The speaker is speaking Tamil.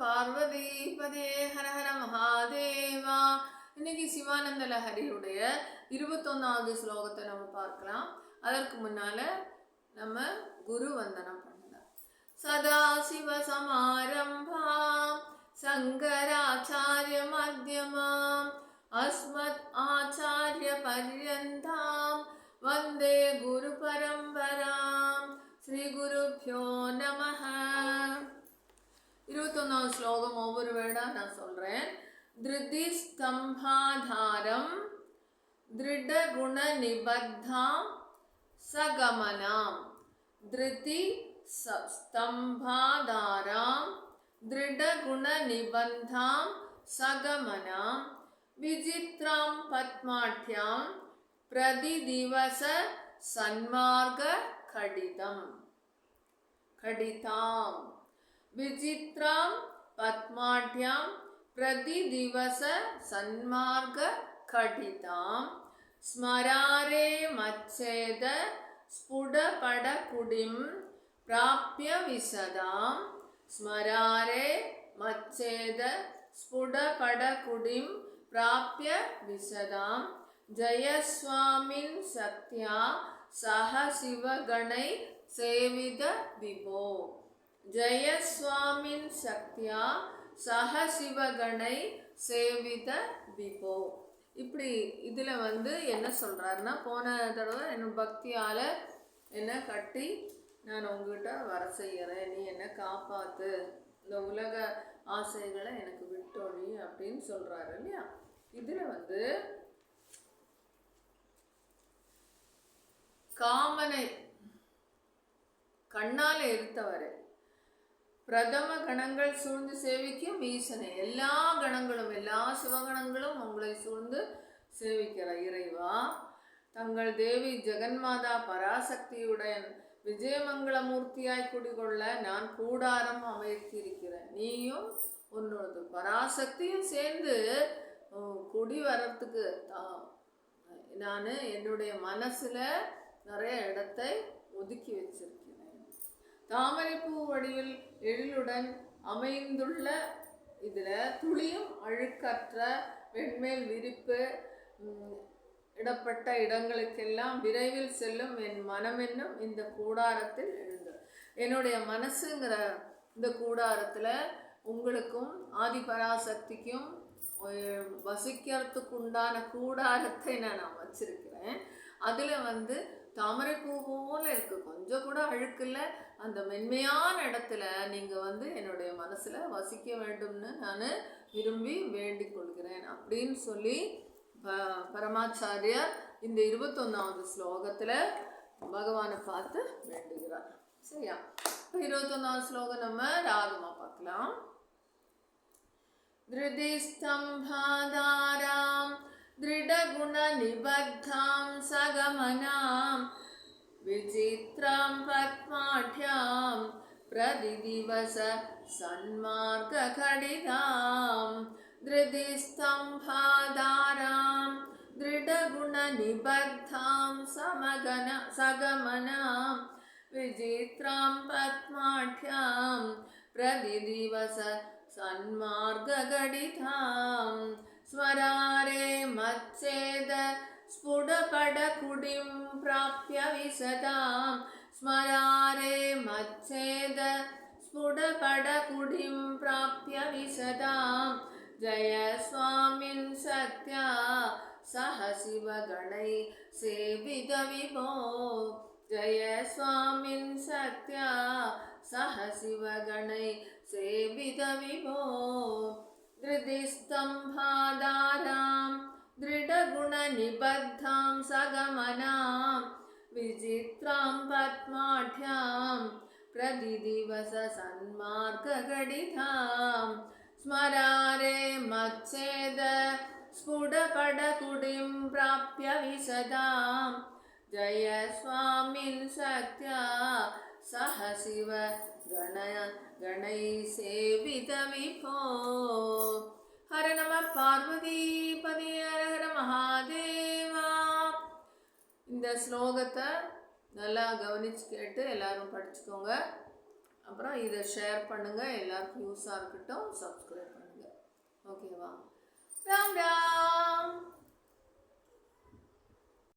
பார்வதி பதே ஹர ஹர மகாதேவா. இன்னைக்கு சிவானந்த லஹரியுடைய 21வது ஸ்லோகத்தை நம்ம பார்க்கலாம். அதற்கு முன்னால நம்ம குரு வந்தனம் பண்ணலாம். சதா சிவ சமாரம்பாம் சங்கராச்சாரிய மத்யமாம் அஸ்மத் ஆச்சாரிய பர்யந்தாம் வந்தே குரு பரம்பராம். ஸ்ரீ குருப்யோ நமஹ. 21வது ஸ்லோகம் ஒவ்வொரு வேர்டா நான் சொல்றேன். திருதி ஸ்தம்பாதாரம் திருட குண நிபத்தாம் சகமனாம். திருதி ஸ்தம்பாதாராம் திருட குண நிபந்தாம் சகமனாம் விசித்ராம் பத்மாட்யாம் பிரதிதிவச சன்மார்க கடிதம். கடிதாம் விசித்ராம் பத்மாட்யாம் பிரதிதிவச சன்மார்க கடிதாம் ஸ்மராரே மச்சேத ஸ்புடபட குடிம் பிராப்ய விசதாம். ஸ்மராரே மச்சேத ஸ்புடபட குடிம் பிராப்ய விசதாம். ஜயஸ்வாமின் சத்யா சஹ சிவகணை சேவித விபோ. ஜயஸ்வாமின் சக்தியா சஹ சிவகணை சேவித விபோ. இப்படி இதில் என்ன சொல்கிறாருன்னா, போன தடவை என் பக்தியால் என்னை கட்டி நான் உங்ககிட்ட வர செய்கிறேன், நீ என்னை காப்பாற்று, இந்த உலக ஆசைகளை எனக்கு விட்டொழி அப்படின்னு சொல்கிறாரு இல்லையா. இதில் காமனை கண்ணால் எரித்தவரை பிரதம கணங்கள் சூழ்ந்து சேவிக்கும் ஈசனை. எல்லா கணங்களும் எல்லா சிவகணங்களும் உங்களை சூழ்ந்து சேவிக்கிற இறைவா, தங்கள் தேவி ஜெகன்மாதா பராசக்தியுடன் விஜயமங்களமூர்த்தியாய் குடிகொள்ள நான் கூடாரம் அமைத்திருக்கிறேன். நீயும் உன்னோட பராசக்தியும் சேர்ந்து குடி வர்றதுக்கு நான் என்னுடைய மனசில் நிறைய இடத்தை ஒதுக்கி வச்சிருக்கிறேன். தாமரைப்பூ வடிவில் எழிலுடன் அமைந்துள்ள இதில் துளியும் அழுக்கற்ற வெண்மேல் விரிப்பு இடப்பட்ட இடங்களுக்கெல்லாம் விரைவில் செல்லும் என் மனமென்னும் இந்த கூடாரத்தில் எழுந்து. என்னுடைய மனசுங்கிற இந்த கூடாரத்தில் உங்களுக்கும் ஆதிபராசக்திக்கும் வசிக்கிறதுக்கு உண்டான கூடாரத்தை நான் வச்சிருக்கிறேன். அதில் தாமரைப்பூ போல இருக்கு, கொஞ்சம் கூட அழுக்கில்ல. அந்த மென்மையான இடத்துல நீங்கள் என்னுடைய மனசில் வசிக்க வேண்டும்னு நான் விரும்பி வேண்டிக் கொள்கிறேன் அப்படின்னு சொல்லி பரமாச்சாரியர் இந்த 21வது ஸ்லோகத்தில் பகவானை பார்த்து வேண்டுகிறார். சரியா? 21வது ஸ்லோகம் நம்ம ராகமாக பார்க்கலாம். திருதி ஸ்தம்பாதாராம் திருட குண நிபத்தாம் சகமனாம் விசித்ராம் பத்மாட்யாம் பிரதிதிவச சன்மார்க கடிதாம். திருதி ஸ்தம்பாதாராம் திருட குண நிபத்தாம் சகமனாம் விசித்ராம் பத்மாட்யாம் பிரதிதிவச சன்மார்க கடிதாம். ஸ்வராரே மச்சேத ஸ்புடபட குடிம் பிராப்ய விசதாம். ஸ்மராரே மச்சேத ஸ்புடபட குடிம் பிராப்ய விசதாம். ஜயஸ்வாமின் சத்யா சஹ சிவகணை சேவித விபோ. ஜயஸ்வாமின் சத்யா சஹ சிவகணை சேவித விபோ. திருதி ஸ்தம்பாதாராம் திருட குண நிபத்தாம் சகமனாம் விசித்ராம் பத்மாட்யாம் பிரதிதிவச சன்மார்க கடிதாம். ஸ்மராரே மச்சேத ஸ்புடபட குடிம் பிராப்ய விசதாம். ஜயஸ்வாமின் சத்யா சஹ சிவ கணை சேவித விபோ. ஹர நம பார்வதி பதே ஹர ஹர மகாதேவா. இந்த ஸ்லோகத்தை நல்லா கவனிச்சு கேட்டு எல்லாரும் படிச்சுக்கோங்க. அப்புறம் இதை ஷேர் பண்ணுங்கள், எல்லாருக்கும் யூஸாக இருக்கட்டும். சப்ஸ்கிரைப் பண்ணுங்கள். ஓகேவா? ராம் ராம்.